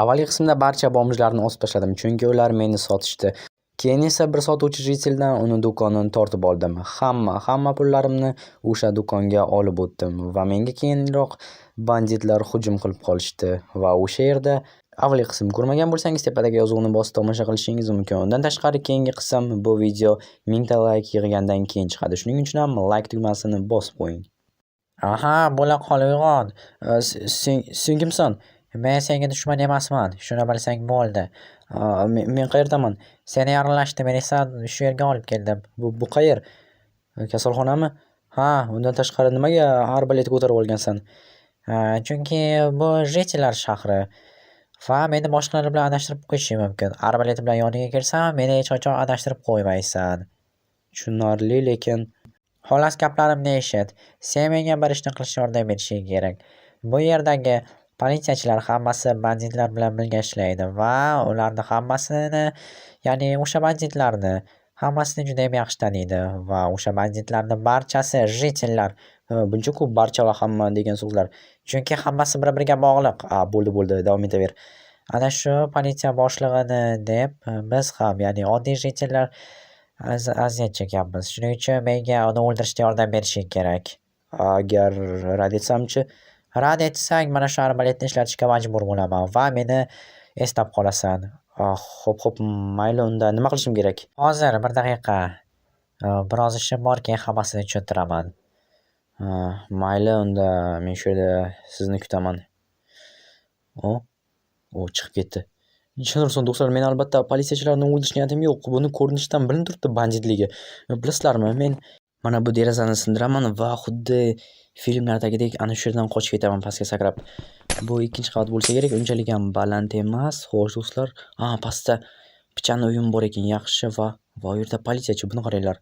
Avvalgi qismda barcha bomjlarni osib tashladim, chunki ular meni sotishdi. Keyin esa bir sotuvchi jiteldan uni do'konini tortib oldim. Hamma pullarimni o'sha do'konga olib o'tdim va menga keyinroq banditlar hujum qilib qolishdi va o'sha yerda avvalgi qism ko'rmagan bo'lsangiz tepadagi yozuvni bosib tomosha qilishingiz mumkin. Undan tashqari keyingi qism bu video 1000 ta like yig'gandan keyin chiqadi. Shuning uchun ham like tugmasini bosib qo'ying. Aha, bo'la qol uyg'on. Sen kimsan? Men senga dushman emasman. Shuni bilsang bo'ldi. Men qayerdaman? Seni yaralashdi, men esa shu yerga olib keldim. Bu qayer? Kasalxonami? Ha, undan tashqari nimaga arbalet ko'tarib olgansan? Chunki bu jetilar shahri va meni boshqalar bilan adashtirib qo'yishi mumkin. Arbalet bilan yoniga kelsam, meni hech qachon adashtirib qo'ymaysan. Tushunarli, lekin Xolos gaplarimni eshit. Sen menga bir ishni qilishga yordam berishing kerak. Bu yerdagi politsiyachilar hammasi banditlar bilan birga ishlaydi va ularni hammasini, ya'ni o'sha banditlarni hammasini juda ham yaxshi taniydi va o'sha banditlarni barchasi jitellar. Buncha ko'p barcha va hamma degan so'zlar. Chunki hammasi bir-biriga bog'liq. Bo'ldi, davom etaver. Ana shu politsiya boshlig'ini deb biz ham, ya'ni oddiy jitellar aziyat chekyapmiz. Shuning uchun menga uni o'ldirishga yordam berishing kerak. Agar rad etsamchi? Rad etsang, mana shu arbaletni ishlatishga majbur bo'laman va meni eslab qolasan. Xo'p, mayli, unda nima qilishim kerak? Hozir bir daqiqa. Biroz ishim bor, keyin hammasini tushuntiraman. Mayli, unda men shu yerda sizni kutaman. Chiqib ketdi. Tushunarsan do'stlar, men albatta politsiyachilarni o'ldirish niyatim yo'q. Buni ko'rinishdan bilinib turibdi banditligi. Bilasizlarmi, men mana bu derazani sindiraman va xuddi filmlardagidek ana shu yerdan qochib ketaman pastga sakrab. Bu ikkinchi qavat bo'lsa kerak, unchalik ham baland emas. Xo'sh do'stlar, pastda pichani uyum bor ekan, yaxshi va u yerda politsiyachi, buni qaranglar.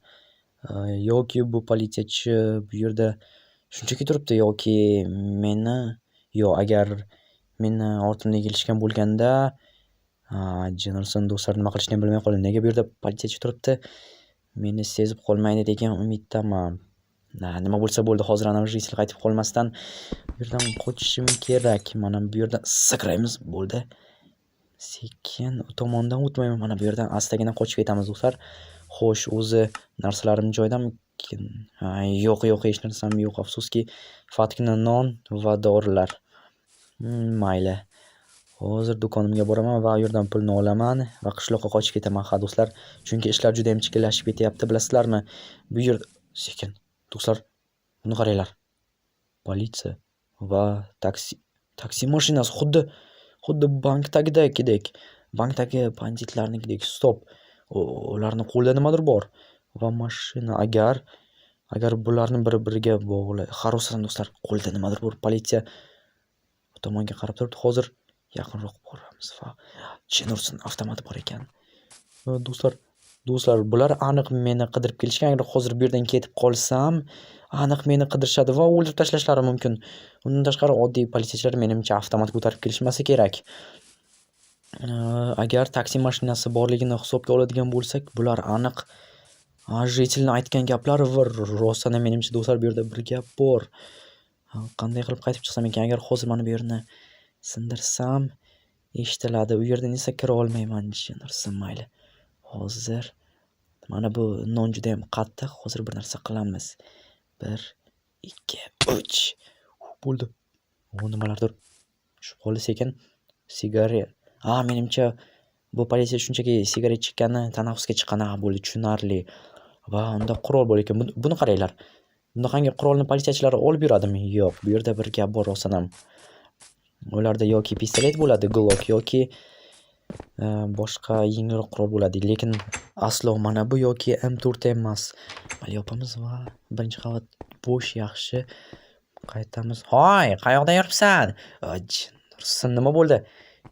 Yoki bu politsiyachi bu yerda shunchaki turibdi yoki agar meni ortimdan kelishgan bo'lganda, Jennerson do'stlar nima qilishni bilmay qoldim. Nega bu yerda politsiyachi turibdi? Meni sezib qolmaydi degan umiddaman. Nima bo'lsa bo'ldi, hozir ana shu jitil qaytib qolmasdan bu yerdan qochishim kerak. Mana bu yerdan sakraymiz, bo'ldi. Sekin u tomondan o'tmayman. Mana bu yerdan astagina qochib ketamiz do'stlar. Xo'sh, o'zi narsalarim joyidamikin? Yo'q, hech narsam yo'q, afsuski. Faqatgina non va dorilar. Mayli. Hozir do'konimga boraman va u yerdan pulni olaman va qishloqqa qochib ketaman, do'stlar. Chunki ishlar juda ham chikillashib ketyapti, bilasizlarmi? Bu yerda sekin do'stlar, buni qaranglar. Politsiya va taksi mashinasi xuddi bankdagidek. Bankdagi banditlarnikidek. Stop. Ularni qo'lida nimadir bor va mashina agar bularni bir-biriga bog'lay. Xarosdan do'stlar, qo'lida nimadir bor. Politsiya bu tomonga qarab turibdi. Hozir yaqinroq boramiz va Jennerson avtomati bor ekan. Do'stlar, bular aniq meni qidirib kelishgan. Agar hozir bu yerdan ketib qolsam, aniq meni qidirishadi va o'ldirib tashlashlari mumkin. Undan tashqari oddiy politsiyachilar menimcha avtomat ko'tarib kelishmasa kerak. Agar taksi mashinasi borligini hisobga oladigan bo'lsak, bular aniq jitilni aytgan gaplari va rostdan menimcha do'stlar bu yerda bir gap bor. Qanday qilib qaytib chiqsam ekan? Agar hozir mana bu yerni sindirsam eshitiladi. U yerdan esa kira olmayman. Jennerson mayli. Hozir mana bu non juda ham qattiq. Hozir bir narsa qilamiz. 1 2 3. Bo'ldi. Nimalardir tushib qoldi sekin. Sigaret. Menimcha bu politsiya shunchaki sigaret chekkani, tanaffusga chiqqan. Bo'ldi, tushunarli. Va unda qurol bor ekan. Buni qaranglar. Bunaqangi qurolni politsiyachilar olib yuradimi? Yo'q, bu yerda bir gap bor rostdan ham. Ularda yoki pistolet bo'ladi, Glock yoki boshqa yengilroq qurol bo'ladi, lekin aslo mana bu yoki M4 emas. Mayli, yopamiz va birinchi qavat bo'sh, yaxshi. Qaytamiz. Hoy, qayoqda yuribsan? Nima bo'ldi?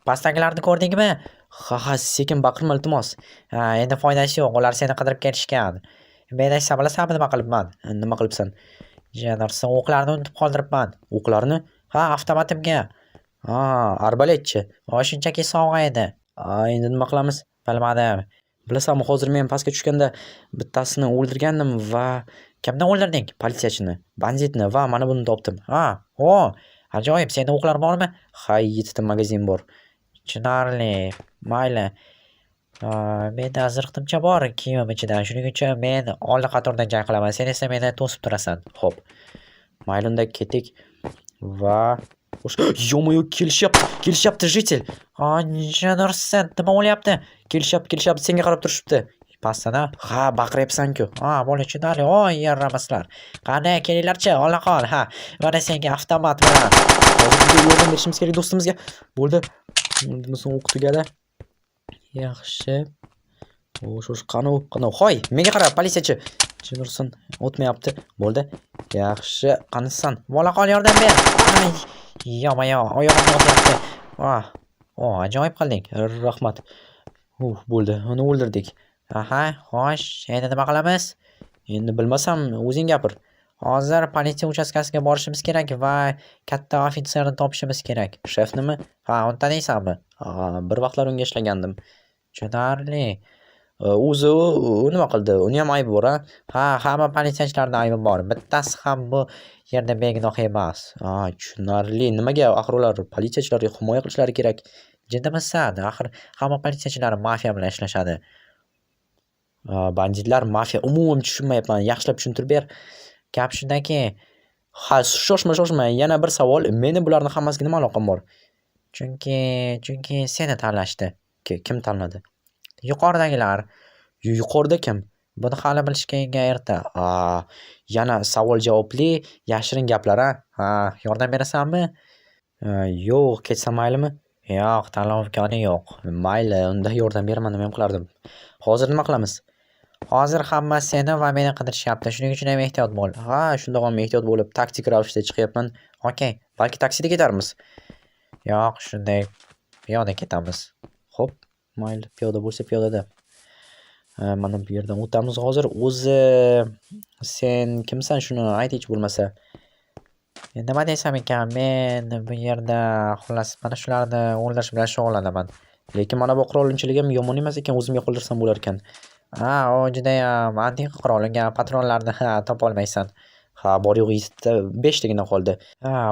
Pastdagilarni ko'rdingmi? Ha, sekin baqirma iltimos. Endi foydasi yo'q, ular seni qidirib kelishgan. Men esa bilasanmi nima qilibman? Nima qilibsan? Jennerson, o'qlarni unutib qoldiribman. O'qlarni? Avtomatimga. Arbaletchi. Shunchaki sovg'a edi. Endi nima qilamiz? Bilmadim. Bilasanmi, hozir men pastga tushganda bittasini o'ldirgandim va kimni o'ldirding? Politsiyachini, banditni va mana buni topdim. Ajoyib. Senda o'qlar bormi? Ha, 7 ta magazin bor. Tushunarli. Mayli. Menda zirhtimcha bor kiyimim ichida. Shuning uchun men oldi qatordan jang qilaman. Sen esa meni to'sib turasan. Xo'p. Mayli unda ketdik va yo-mo'yo kelishyapti jitel. Nursan, nima bo'lyapti? Kelishyapti, senga qarab turishibdi. Pastdan Ha, baqiryapsan-ku. bo'ldi tushunarli. Voy, yarramaslar. Qani, kelinglarchi, ola qol. Ha, mana senga avtomat bilan. Hozir bizga yordam berishimiz kerak do'stimizga. Bo'ldi. So'ng o'q tugadi. Yaxshi. Qani u? Hoy, menga qara, politsiyachi. Jinurson o'tmayapti. Bo'ldi. Yaxshi, qanisan? Bola qol, yordam ber. Ay, yoma-yo, oyog'imni o'tyapti. Ajoyib qilding. Rahmat. Bo'ldi. Uni o'ldirdik. Xo'sh, endi nima qilamiz? Endi bilmasam, o'zing gapir. Hozir politsiya uchastkasiga borishimiz kerak va katta ofitserni topishimiz kerak. Shefnimi? Uni taniysanmi? Bir vaqtlar unga ishlagandim. Tushunarli. O'zi u nima qildi? Uni ham aybi bor, Hamma politsiyachilarda aybi bor. Bittasi ham bu yerda begunoh emas. Tushunarli. Nimaga axir ular politsiyachilarga himoya qilishlari kerak? Jiddimisan? Axir hamma politsiyachilar mafiya bilan ishlashadi. Banditlar, mafiya umuman tushunmayapman. Yaxshilab tushuntirib ber. Gap shundaki, Shoshma. Yana bir savol. Meni bularning hammasiga nima aloqam bor? chunki seni tanlashdi. Kim tanladi? Yuqoridagilar. Yuqorida kim? Buni hali bilishga erta. Yana savol javobli, yashirin gaplar, Yordam berasanmi? Yo'q, ketsam maylimi? Yo'q, tanlov imkoni yo'q. Mayli, unda yordam beraman, nima ham qilardim. Hozir nima qilamiz? Hozir hamma seni va meni qidirishyapti. Shuning uchun ham ehtiyot bo'l. Shundoq ham ehtiyot bo'lib, taktik ravishda chiqyapman. Okey. Balki taksida ketarmiz. Yo'q, shunday piyoda ketamiz. Xo'p, mayli, piyoda bo'lsa piyodada. Mana bu yerdan o'tamiz hozir. O'zi sen kimsan, shuni ayt hech bo'lmasa. Nima desam ekan, men bu yerda xullas mana shularni o'ldirish bilan shug'ullanaman. Lekin mana bu qurolchiligim yomon emas ekan, o'zimga qoldirsam bo'lar ekan. U judayam antiq qurol, unga patronlarni topa olmaysan. Bor yo'q 5 tagina qoldi.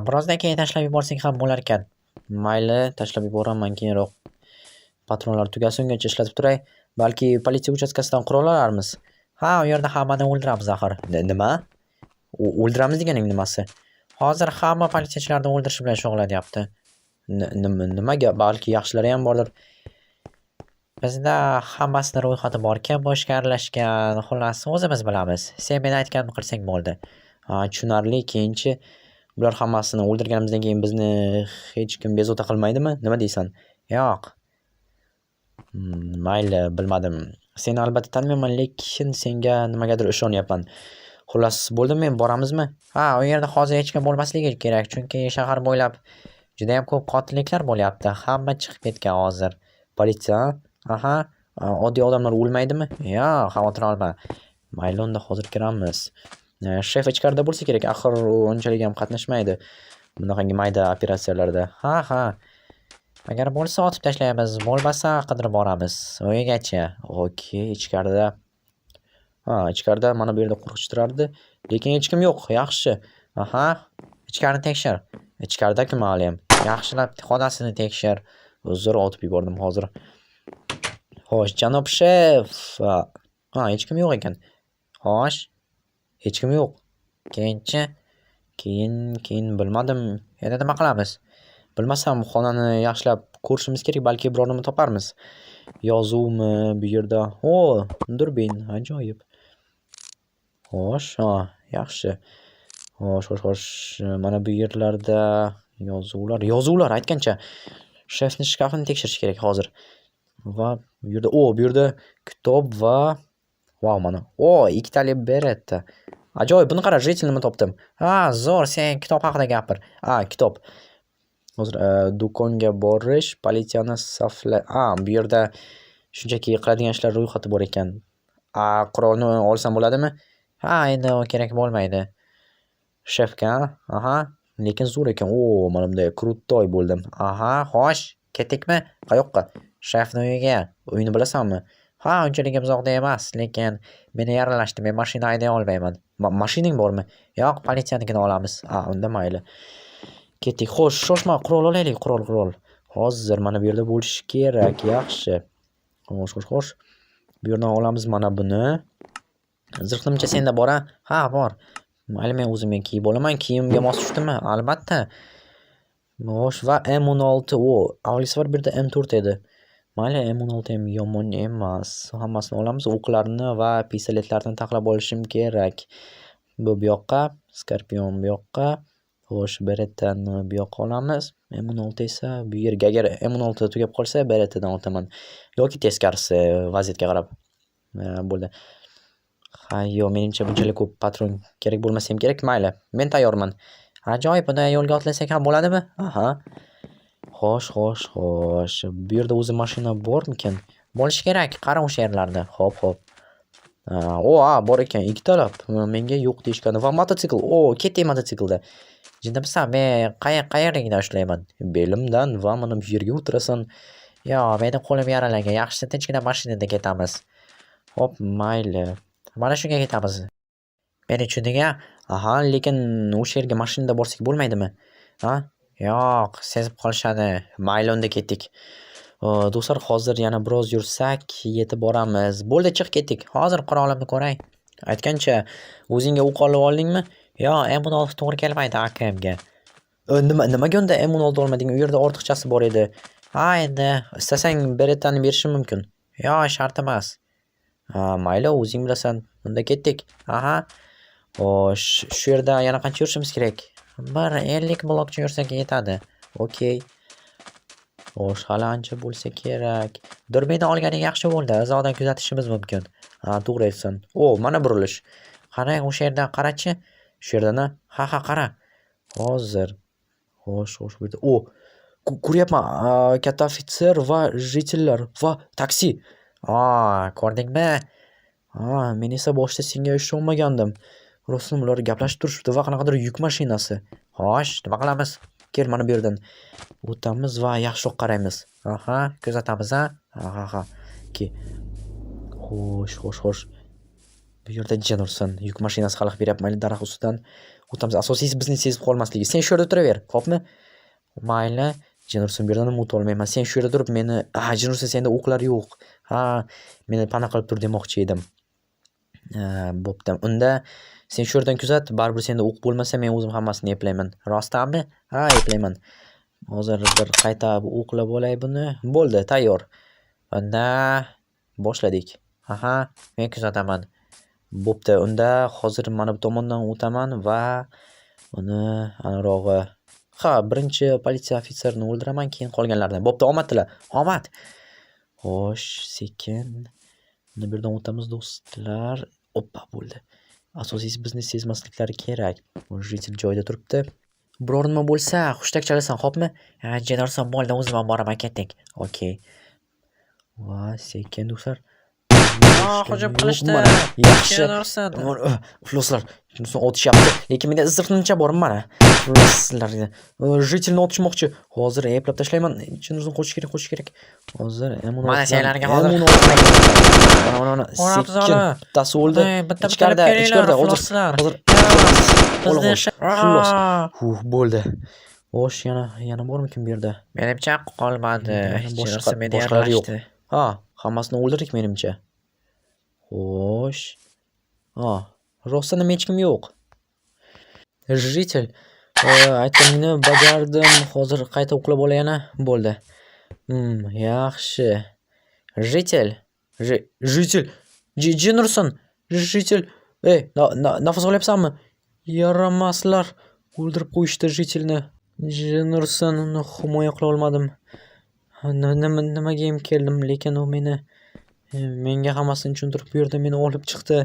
Birozdan keyin tashlab yuborsang ham bo'lar ekan. Mayli, tashlab yuboraman keyinroq. Patronlar tugasungacha ishlatib turay. Balki politsiya uchastkasidan qurol olarmiz. U yerda hammani o'ldiramiz axir. Nima? O'ldiramiz deganing nimasi? Hozir hamma politsiyachilarni o'ldirish bilan shug'ullanyapti. Nimaga? Balki yaxshilari ham bordir. Bizda hammasini ro'yxati bor, kim boshqa aralashgan, xullas o'zimiz bilamiz. Sen men aytganimni qilsang bo'ldi. Tushunarli. Keyinchi bular hammasini o'ldirganimizdan keyin bizni hech kim bezovta qilmaydimi? Nima deysan? Yo'q. Mayli, bilmadim. Seni albatta tanimayman, lekin senga nimagadir ishonyapman. Xullas, bo'ldimi, boramizmi? U yerda hozir hech kim bo'lmasligi kerak, chunki shahar bo'ylab juda ham ko'p qotilliklar bo'lyapti. Hamma chiqib ketgan hozir. Politsiya? Oddiy odamlar o'lmaydimi? Yo'q, xavotir olma. Mayli, unda hozir kiramiz. Shef ichkarida bo'lsa kerak, axir u unchalik ham qatnashmaydi bunaqangi mayda operatsiyalarda. Agar bo'lsa otib tashlaymiz, bo'lmasa qidirib boramiz. Uyigacha. Okey, ichkarida. Ichkarida mana bu yerda qo'riqchi turardi, lekin hech kim yo'q. Yaxshi. Ichkarini tekshir. Ichkarida kim haliyam? Yaxshilab xonasini tekshir. Uzr, otib yubordim hozir. Xo'sh, janob shef. Hech kim yo'q ekan. Xo'sh, hech kim yo'q. Keyinchi? Keyin bilmadim. Endi nima qilamiz? Bilmasam, xonani yaxshilab ko'rishimiz kerak, balki biror nima toparmiz. Yozuvmi bu yerda? Durbin, ajoyib. Xo'sh, yaxshi. Xo'sh. Mana bu yerlarda yozuvlar aytgancha. Shefning shkafini tekshirish kerak hozir. Va bu yerda kitob va mana. Ikkitali beret. Ajoyib, buni qara, nima topdim. Zo'r, sen kitob haqida gapir. Kitob. Hozir do'konga borish, politsiyani safla. Bu yerda shunchaki qiladigan ishlar ro'yxati bor ekan. Qurolni olsam bo'ladimi? Endi u kerak bo'lmaydi. Shefga, lekin zo'r ekan. Mana bunday krutoy bo'ldim. Xo'sh, ketdikmi? Qayoqqa? Shefning uyiga. Uyini bilasanmi? Unchalik uzoqda emas, lekin meni yaralashdi. Men mashina hayday olmayman. Mashining bormi? Yo'q, politsiyanikini olamiz. Unda mayli. Ketdik. Xo'sh, shoshma, qurol olaylik, qurol. Hozir mana bu yerda bo'lishi kerak. Yaxshi. Xo'sh. Bu yerdan olamiz mana buni. Zirhlimcha senda bor-a? Ha, bor. Mayli, men o'zimga kiyib olaman. Kiyimga mos tushdimi? Albatta. Xo'sh, va M16. Avvalgisi bu yerda M4 edi. Mayli, M16 ham yomon emas. Hammasini olamiz. O'qlarni va pistoletlarni taxlab olishim kerak. Bu yoqqa, Scorpion bu yoqqa. Xo'sh, Berettani bu yoqqa olamiz. M16 esa bu yerga, agar M16 tugab qolsa, Berettadan otaman. Yoki teskarisi vaziyatga qarab. Bo'ldi. Ha, yo'q, menimcha bunchalik ko'p patron kerak bo'lmasa ham kerak. Mayli, men tayyorman. Ajoyib, buni yo'lga otlasak ham bo'ladimi? Aha. Xo'sh. Bu yerda o'zi mashina bormikan? Bo'lishi kerak. Qara o'sha yerlarda. Xo'p. Bor ekan, ikkitalab. Menga yo'q deyishgan. Va mototsikl. Ketdi mototsiklda. Jindimsan, men qayerligida ushlayman? Belimdan va mana bu yerga o'tirasan. Meni qo'lim yaralangan. Yaxshisi tinchgina mashinada ketamiz. Xo'p, mayli. Mana shunga ketamiz. Meni tushunding-a? Aha, lekin o'sha yerga mashinada borsak bo'lmaydimi? Ha? Yo'q, sezib qolishadi. Mayli, unda ketdik. Do'stlar, hozir yana biroz yursak, yetib boramiz. Bo'ldi, chiq ketdik. Hozir qurolimni ko'ray. Aytgancha, o'zingga o'q olib oldingmi? Yo'q, M16 to'g'ri kelmaydi AKMga. Nimaga unda M16 olmading? U yerda ortiqchasi bor edi. Ha, endi istasang Berettani berishim mumkin. Yo'q, shart emas. Mayli, o'zing bilasan. Unda ketdik. Aha. Xo'sh, shu yerda yana qancha yurishimiz kerak? Bir 50 blokcha yursak yetadi. Okey. Xo'sh, hali ancha bo'lsa kerak. Durbini olganing yaxshi bo'ldi. Uzoqdan kuzatishimiz mumkin. To'g'ri aytsan. Mana burilish. Qarang, o'sha yerdan qarachi. Shu yerdan-a? Ha, qara. Hozir. Xo'sh, bu yerda. Ko'ryapman. Katta ofitser va jitellar va taksi. Ko'rdingmi? Men esa boshda senga ishonmagandim. Rostdan ular gaplashib turishibdi va qanaqadir yuk mashinasi. Xo'sh, nima qilamiz? Kel, mana bu yerdan o'tamiz va yaxshiroq qaraymiz. Kuzatamiz, ha? Ke. Xo'sh. Bu yerda Jennerson yuk mashinasi xalaq beryapti. Mayli, daraxt ustidan o'tamiz. Asosiysi bizni sezib qolmasligi. Sen shu yerda turaver, xo'pmi? Mayli, Jennerson bu yerdan ham o'ta olmayman. Sen shu yerda turib meni, Jennerson, senda o'qlar yo'q. Meni pana qilib tur demoqchi edim. Bo'pti. Unda sen shu yerdan kuzat, baribir senda o'q bo'lmasa, men o'zim hammasini eplayman. Rostdanmi? Eplayman. Hozir bir qayta o'qlab olay buni. Bo'ldi, tayyor. Unda boshladik. Men kuzataman. Bo'pti. Unda hozir mana bu tomondan o'taman va uni anarog'i. Birinchi politsiya ofitserini o'ldiraman, keyin qolganlardan. Bo'pti, omad tila. Omad. Xo'sh, sekin. Buni bu yerdan o'tamiz, do'stlar. Bo'ldi. Asosiysi bizni sezmasliklari kerak. Jitel joyida turibdi. Biror nima bo'lsa, hushtak chalasan, xo'pmi? Jennerson, bo'ldi, o'zim ham boraman, ketdik. Okey. Va sekin, do'stlar. Hujum qilishdi. Yaxshi. Jennerson. Do'stlar, shunisi otishyapti. Lekin menda zirhlincha bor mana. Sizlarga jitelni otishmoqchi. Hozir eplab tashlayman. Jennerson qochish kerak. Hozir Mana senlarga hozir. Mana. Sekin. Bittasi o'ldi. Ichkarida, hozir. Xullos. Bo'ldi. Xo'sh, yana bormikin bu yerda? Menimcha qolmadi. Boshqalar yo'q. Hammasini o'ldirdik menimcha. Xo'sh. Rostdan ham hech kim yo'q. Jitel, aytganingni bajardim. Hozir qayta o'qlab olay yana. Bo'ldi. Yaxshi. Jitel. Jennerson. Jitel. Nafas olyapsanmi? Yaramaslar. O'ldirib qo'yishdi Jitelni. Jennerson, uni himoya qila olmadim. Nimaga ham keldim, lekin u menga hammasini tushuntirib bu yerda meni olib chiqdi.